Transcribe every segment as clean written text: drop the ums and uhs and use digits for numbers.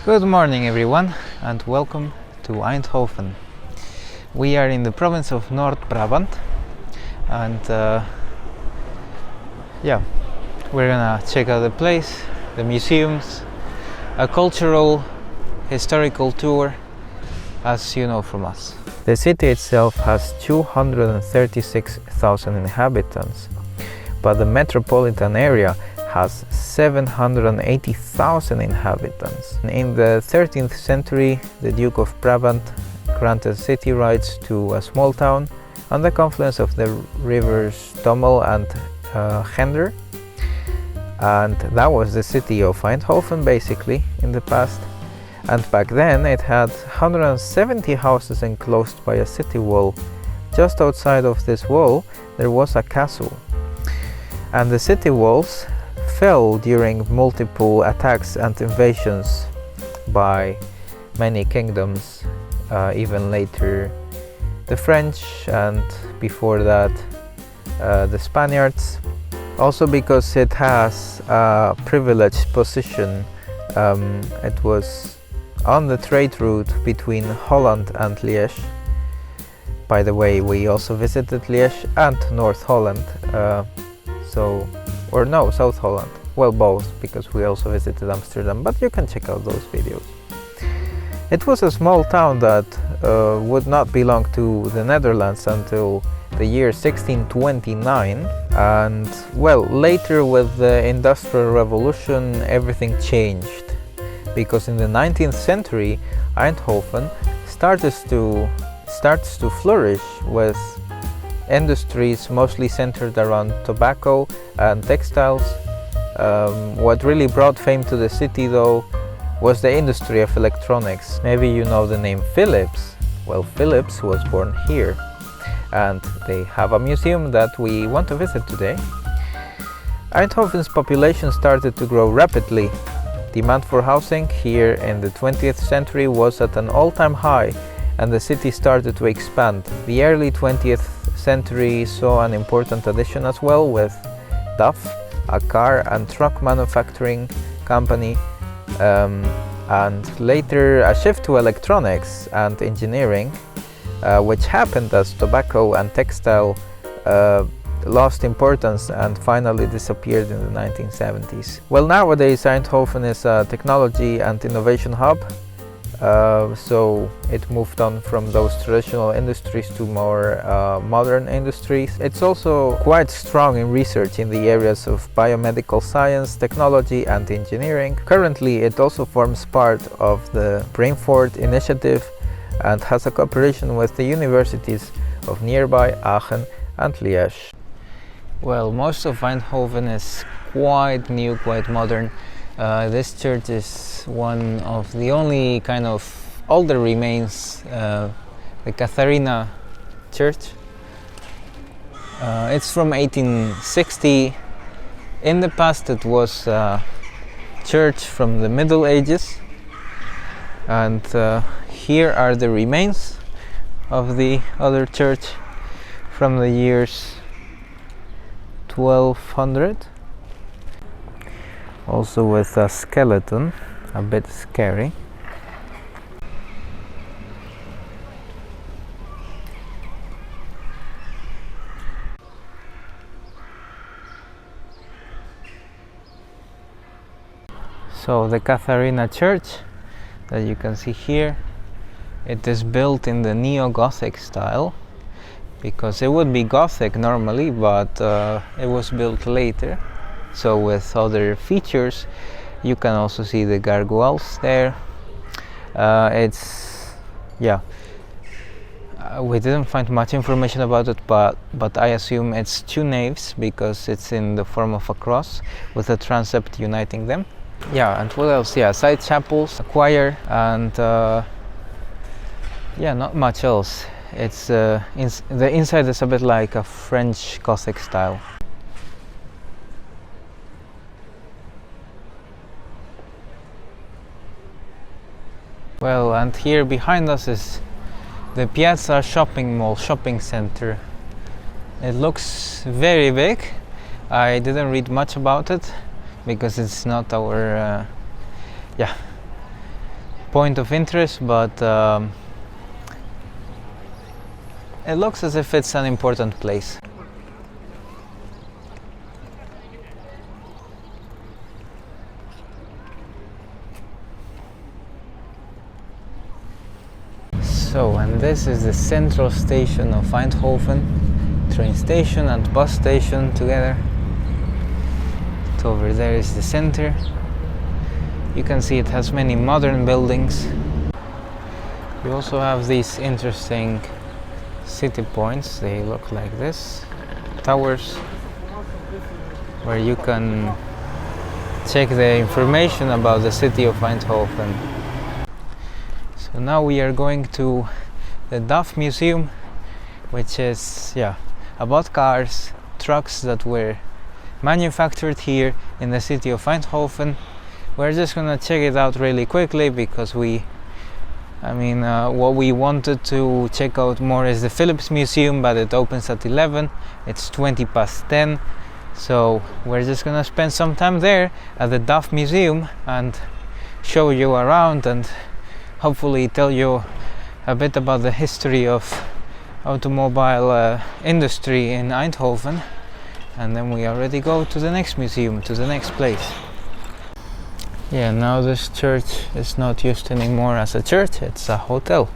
Good morning everyone and welcome to Eindhoven. We are in the province of North-Brabant and we're gonna check out the place, the museums, a cultural, historical tour as you know from us. The city itself has 236,000 inhabitants, but the metropolitan area has 780,000 inhabitants. In the 13th century, the Duke of Brabant granted city rights to a small town on the confluence of the rivers Dommel and Gender, and that was the city of Eindhoven basically in the past. And back then it had 170 houses enclosed by a city wall. Just outside of this wall there was a castle, and the city walls fell during multiple attacks and invasions by many kingdoms, even later the French, and before that the Spaniards. Also because it has a privileged position, it was on the trade route between Holland and Liège. By the way, we also visited Liège and North Holland, South Holland. Well, both, because we also visited Amsterdam, but you can check out those videos. It was a small town that would not belong to the Netherlands until the year 1629, and well, later with the Industrial Revolution everything changed, because in the 19th century Eindhoven starts to flourish with industries mostly centered around tobacco and textiles. What really brought fame to the city though was the industry of electronics. Maybe you know the name Philips. Well, Philips was born here, and they have a museum that we want to visit today. Eindhoven's population started to grow rapidly. Demand for housing here in the 20th century was at an all-time high, and the city started to expand. The early 20th century saw an important addition as well, with DAF, a car and truck manufacturing company, and later a shift to electronics and engineering, which happened as tobacco and textile lost importance and finally disappeared in the 1970s. Well, nowadays Eindhoven is a technology and innovation hub. So it moved on from those traditional industries to more modern industries. It's also quite strong in research in the areas of biomedical science, technology and engineering. Currently it also forms part of the Brainford initiative and has a cooperation with the universities of nearby Aachen and Liège. Well, most of Eindhoven is quite new, quite modern. This church is one of the only kind of older remains, the Catharina church. It's from 1860. In the past it was a church from the Middle Ages, and here are the remains of the other church from the years 1200. Also with a skeleton, a bit scary. So the Catharina Church that you can see here, it is built in the neo-Gothic style, because it would be Gothic normally, but it was built later. So with other features, you can also see the gargoyles there. We didn't find much information about it, but I assume it's two naves because it's in the form of a cross with a transept uniting them. Yeah, and what else? Yeah, side chapels, a choir, and not much else. It's the inside is a bit like a French Gothic style. Well, and here behind us is the Piazza shopping mall, shopping center. It looks very big. I didn't read much about it because it's not our point of interest, but it looks as if it's an important place. So, and this is the central station of Eindhoven, train station and bus station together. So over there is the center. You can see it has many modern buildings. You also have these interesting city points. They look like this, towers, where you can check the information about the city of Eindhoven. So now we are going to the DAF Museum, which is about cars, trucks that were manufactured here in the city of Eindhoven. We're just gonna check it out really quickly because what we wanted to check out more is the Philips Museum, but it opens at 11. It's 10:20, so we're just gonna spend some time there at the DAF Museum and show you around and hopefully tell you a bit about the history of automobile industry in Eindhoven, and then we already go to the next museum, to the next place. Yeah, now this church is not used anymore as a church, it's a hotel.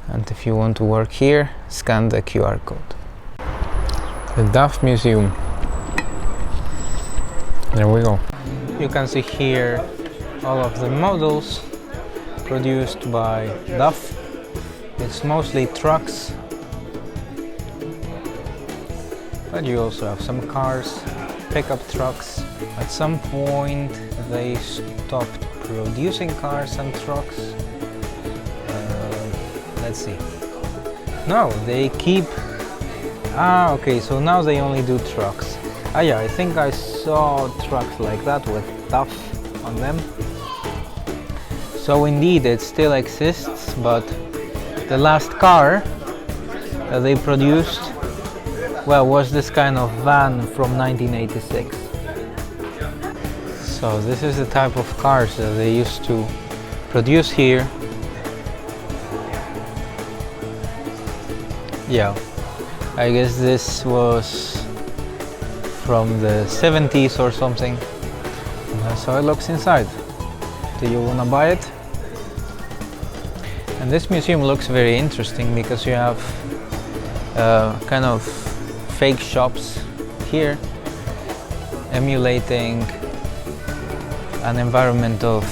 And if you want to work here, scan the QR code. The DAF Museum. There we go. You can see here all of the models produced by DAF. It's mostly trucks, but you also have some cars, pickup trucks. At some point they stopped producing cars and trucks. Let's see. No, they keep... okay, so now they only do trucks. Yeah, I think I saw trucks like that with DAF on them. So indeed it still exists, but the last car that they produced, well, was this kind of van from 1986. So this is the type of cars that they used to produce here. Yeah, I guess this was from the 70s or something. And that's how it looks inside. Do you wanna buy it? And this museum looks very interesting because you have kind of fake shops here, emulating an environment of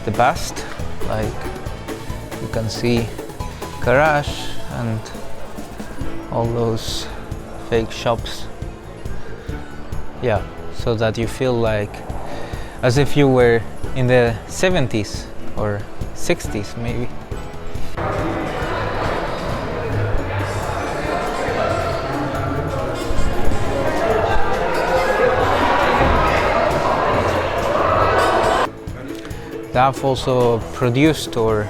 the past. Like you can see garage and all those fake shops. Yeah, so that you feel like as if you were in the 70s or 60s maybe. DAF also produced or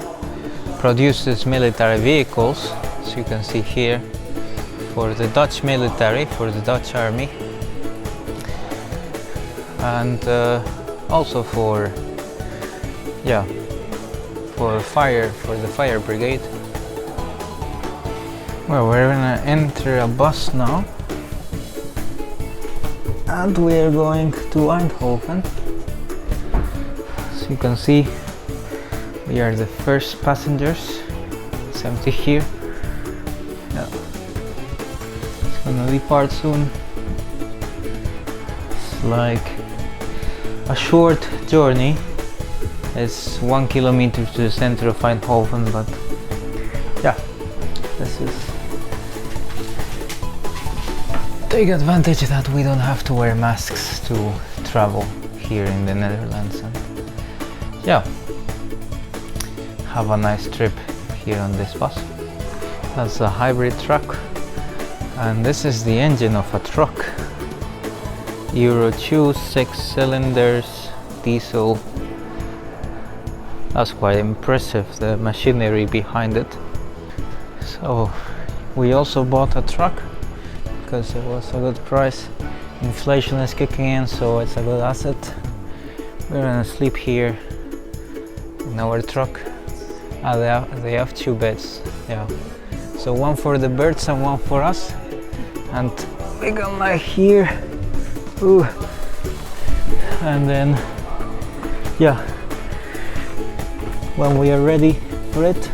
produces military vehicles, as you can see here, for the Dutch military, for the Dutch army, and also for the fire brigade. Well, we're gonna enter a bus now, and we're going to Eindhoven. As you can see, we are the first passengers. It's empty here. Yeah. It's gonna depart soon. It's like a short journey. It's 1 kilometer to the center of Eindhoven, but yeah, this is take advantage that we don't have to wear masks to travel here in the Netherlands. And yeah, have a nice trip here on this bus. That's a hybrid truck, and this is the engine of a truck. Euro 2, 6 cylinders, diesel. That's quite impressive, the machinery behind it. So we also bought a truck because it was a good price. Inflation is kicking in, so it's a good asset. We're gonna sleep here in our truck. Ah, they have two beds, yeah. So one for the birds and one for us. And we can lie here. Ooh. And then, yeah, when we are ready for it,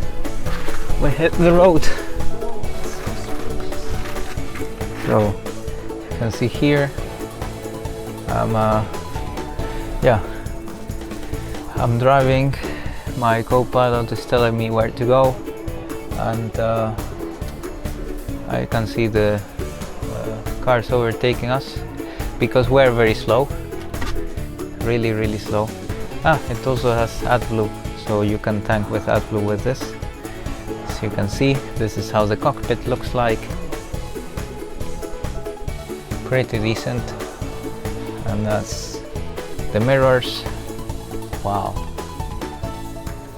we hit the road. So you can see here, I'm driving. My co-pilot is telling me where to go, and I can see the cars overtaking us because we're very slow, really slow. It also has AdBlue, so you can tank with AdBlue with this. As you can see, this is how the cockpit looks like. Pretty decent. And that's the mirrors. Wow.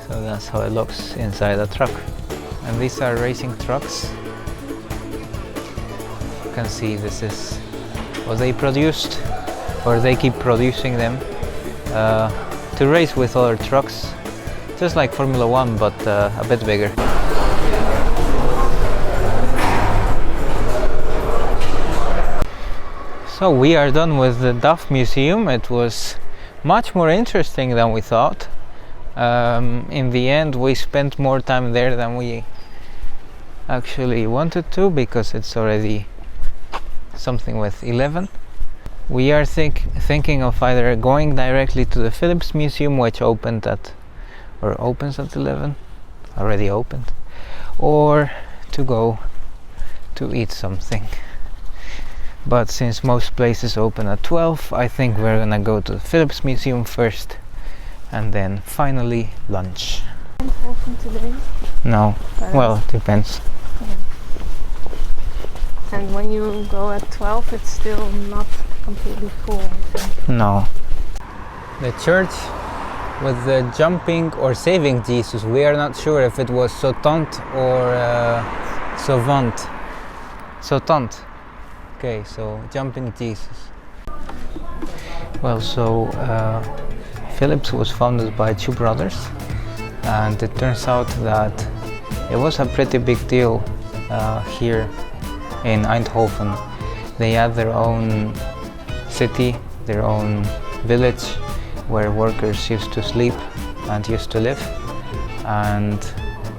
So that's how it looks inside a truck. And these are racing trucks. You can see this is what they produced, or they keep producing them to race with other trucks, just like Formula 1, but a bit bigger. So we are done with the DAF museum. It was much more interesting than we thought. In the end, we spent more time there than we actually wanted to, because it's already something with 11. We are thinking of either going directly to the Philips Museum, which opens at 11, already opened, or to go to eat something. But since most places open at 12, I think we're gonna go to the Philips Museum first, and then finally lunch. Open today? No, well, it depends. Yeah. And when you go at 12, it's still not completely full, I think. No. The church with the jumping or saving Jesus, we are not sure if it was sautant or sauvant. Sautant. Okay, so jumping Jesus. Well, so Philips was founded by two brothers, and it turns out that it was a pretty big deal here in Eindhoven. They had their own city, their own village, where workers used to sleep and used to live, and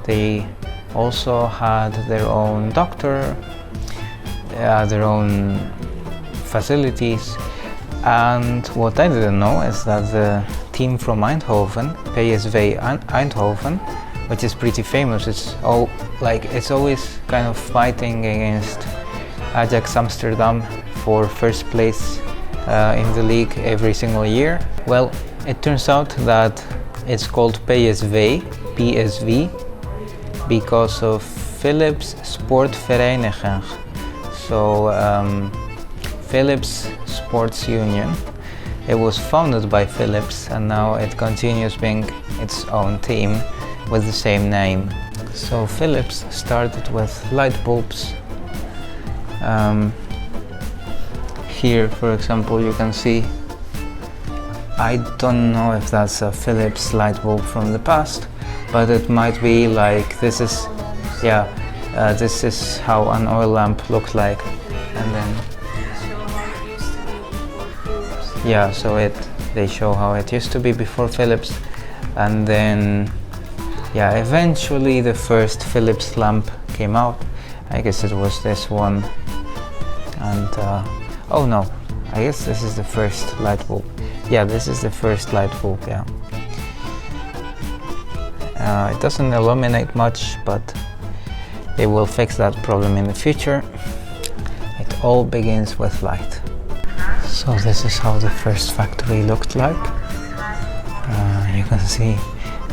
they also had their own doctor, their own facilities. And what I didn't know is that the team from Eindhoven, PSV Eindhoven, which is pretty famous, it's always kind of fighting against Ajax Amsterdam for first place in the league every single year. Well, it turns out that it's called PSV because of Philips Sportvereniging. So Philips Sports Union. It was founded by Philips, and now it continues being its own team with the same name. So Philips started with light bulbs. Here, for example, you can see, I don't know if that's a Philips light bulb from the past, but it might be like this is how an oil lamp looked like. And then they show how it used to be before Philips. And then eventually the first Philips lamp came out. I guess it was this one. And oh no, I guess this is the first light bulb. Yeah, this is the first light bulb, yeah. It doesn't illuminate much, but they will fix that problem in the future. It all begins with light. So this is how the first factory looked like. You can see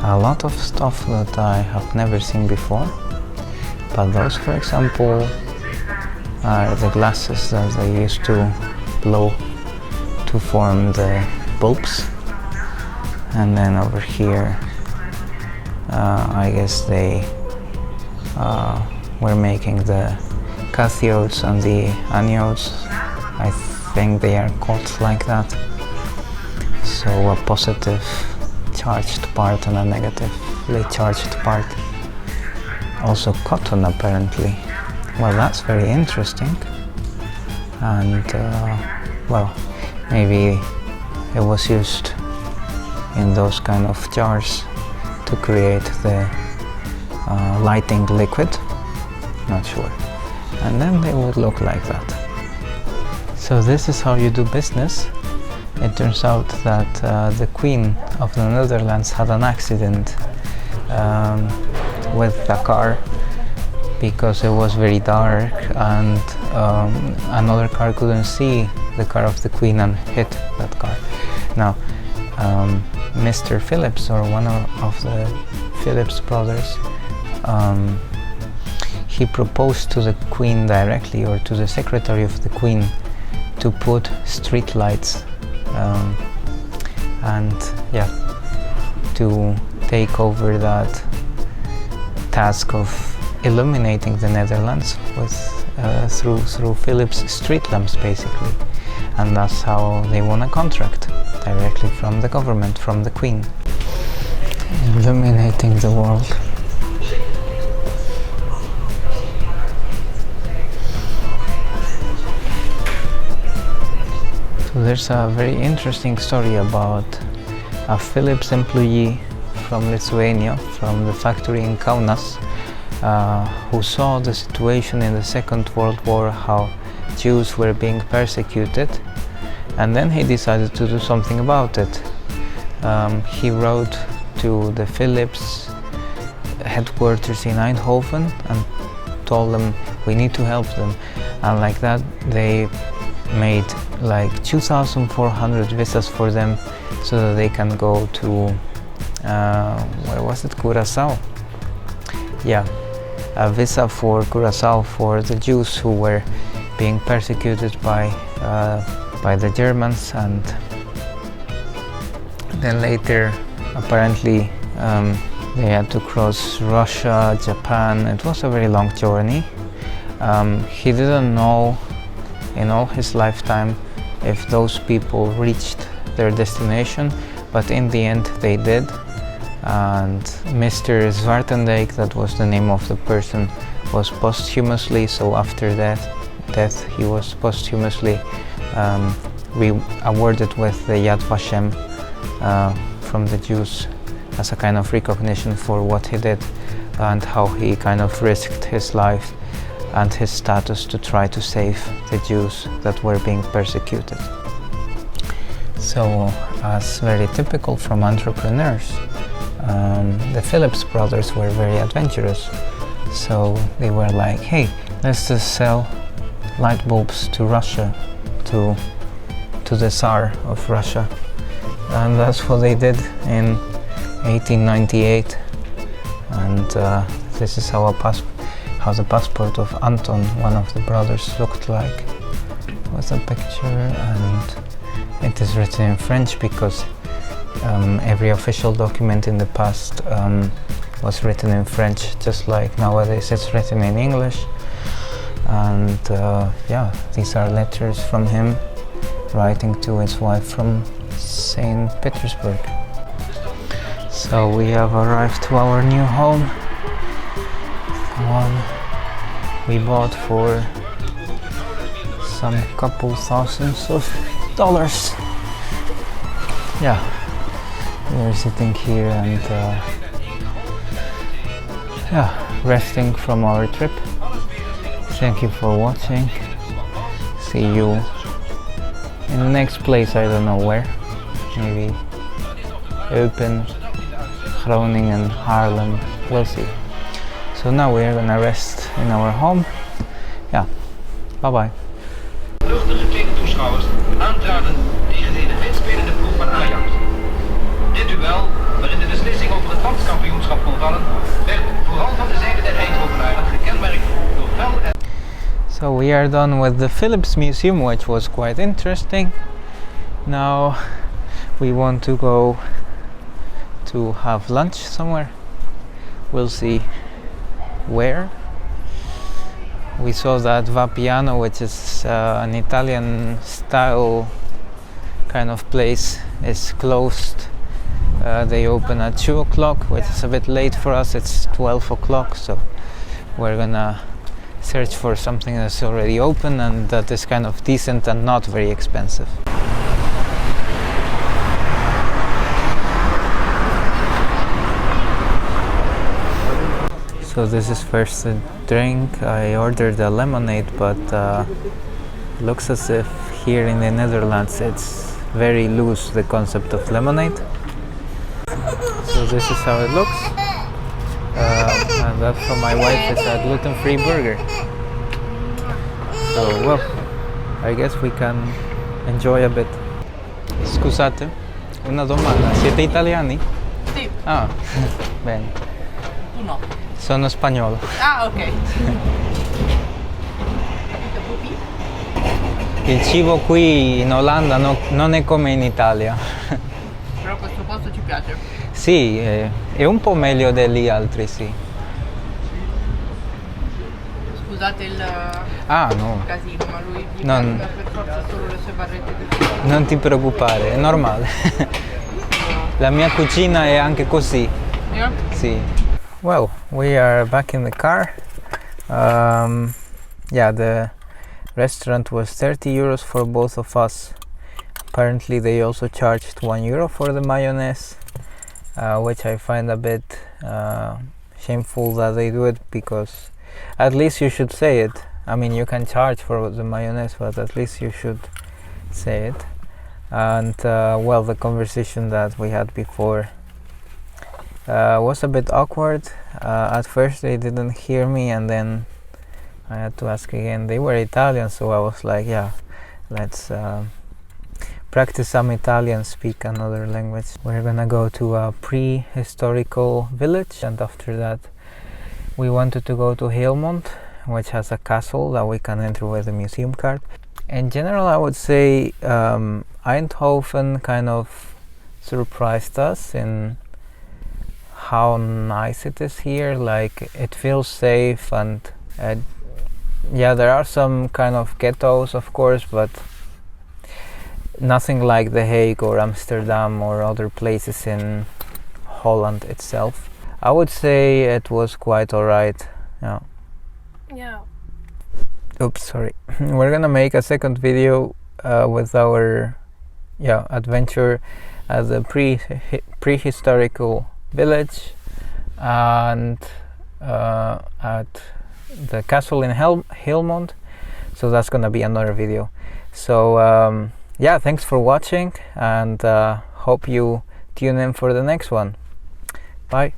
a lot of stuff that I have never seen before. But those, for example, are the glasses that they used to blow to form the bulbs. And then over here, I guess they were making the cathodes and the anodes. I think they are called like that. So a positive charged part and a negatively charged part. Also cotton apparently. Well, that's very interesting. And well, maybe it was used in those kind of jars to create the lighting liquid, not sure. And then they would look like that. So this is how you do business. It turns out that the Queen of the Netherlands had an accident with the car because it was very dark and another car couldn't see the car of the Queen and hit that car. Now, Mr. Philips, or one of the Philips brothers, he proposed to the Queen directly, or to the secretary of the Queen, to put street lights and yeah, to take over that task of illuminating the Netherlands with through Philips street lamps, basically. And that's how they won a contract directly from the government, from the Queen. Illuminating the world. So there's a very interesting story about a Philips employee from Lithuania, from the factory in Kaunas, who saw the situation in the Second World War, how Jews were being persecuted, and then he decided to do something about it. He wrote to the Philips headquarters in Eindhoven and told them we need to help them, and like that they made like 2,400 visas for them so that they can go to where was it, Curacao? Yeah, a visa for Curacao for the Jews who were being persecuted by the Germans, and then later apparently they had to cross Russia, Japan. It was a very long journey. He didn't know in all his lifetime if those people reached their destination, but in the end they did. And Mr. Zwartendijk, that was the name of the person, was posthumously, so after death he was posthumously awarded with the Yad Vashem from the Jews as a kind of recognition for what he did and how he kind of risked his life and his status to try to save the Jews that were being persecuted. So, as very typical from entrepreneurs, the Philips brothers were very adventurous. So they were like, hey, let's just sell light bulbs to Russia, to the Tsar of Russia. And that's what they did in 1898. And this is how the passport of Anton, one of the brothers, looked like. With a picture, and it is written in French because every official document in the past was written in French, just like nowadays it's written in English. And yeah, these are letters from him writing to his wife from St. Petersburg. So we have arrived to our new home, one we bought for some couple thousands of dollars. Yeah, we're sitting here and yeah, resting from our trip. Thank you for watching. See you in the next place, I don't know where. Maybe Eupen, Groningen, Haarlem, we'll see. So now we're gonna rest in our home. Yeah, bye bye. Luchtig geklede toeschouwers aantraden tegen de eindspelende ploeg van Ajax. Dit duel, waarin de beslissing over het landskampioenschap kon vallen, werd vooral van de zijde der Eindhovenaren gekenmerkt door fel en... So we are done with the Philips Museum, which was quite interesting. Now we want to go to have lunch somewhere. We'll see where. We saw that Vapiano, which is an Italian style kind of place, is closed They open at 2 o'clock, which is a bit late for us. It's 12 o'clock, so we're gonna search for something that's already open and that is kind of decent and not very expensive. So this is first a drink. I ordered a lemonade, but looks as if here in the Netherlands it's very loose, the concept of lemonade. So this is how it looks. And that for my wife is a gluten-free burger. So well, I guess we can enjoy a bit. Scusate, una domanda. Siete italiani? Sì. Ah, bene. Tu no. Sono spagnolo. Ah, ok. Il cibo qui in Olanda non è come in Italia. Però questo posto ci piace. Sì, è un po' meglio degli altri, sì. Scusate il No. casino, ma lui gli Non- piacciono per forza solo le sue barrette di Non ti preoccupare, è normale. La mia cucina è anche così. Yeah? Sì. Well, we are back in the car. Yeah, the restaurant was 30 euros for both of us. Apparently they also charged €1 for the mayonnaise, which I find a bit shameful that they do it, because at least you should say it. I mean, you can charge for the mayonnaise, but at least you should say it. And well, the conversation that we had before was a bit awkward. At first they didn't hear me, and then I had to ask again. They were Italian, so I was like, yeah, let's practice some Italian, speak another language. We're gonna go to a prehistorical village, and after that we wanted to go to Helmond, which has a castle that we can enter with a museum card. In general, I would say Eindhoven kind of surprised us in how nice it is here. Like, it feels safe, and yeah, there are some kind of ghettos, of course, but nothing like The Hague or Amsterdam or other places in Holland itself. I would say it was quite alright. Yeah. Yeah. Oops, sorry. We're gonna make a second video with our adventure at the prehistorical village and at the castle in Helmond. So that's gonna be another video. So yeah, thanks for watching, and hope you tune in for the next one. Bye.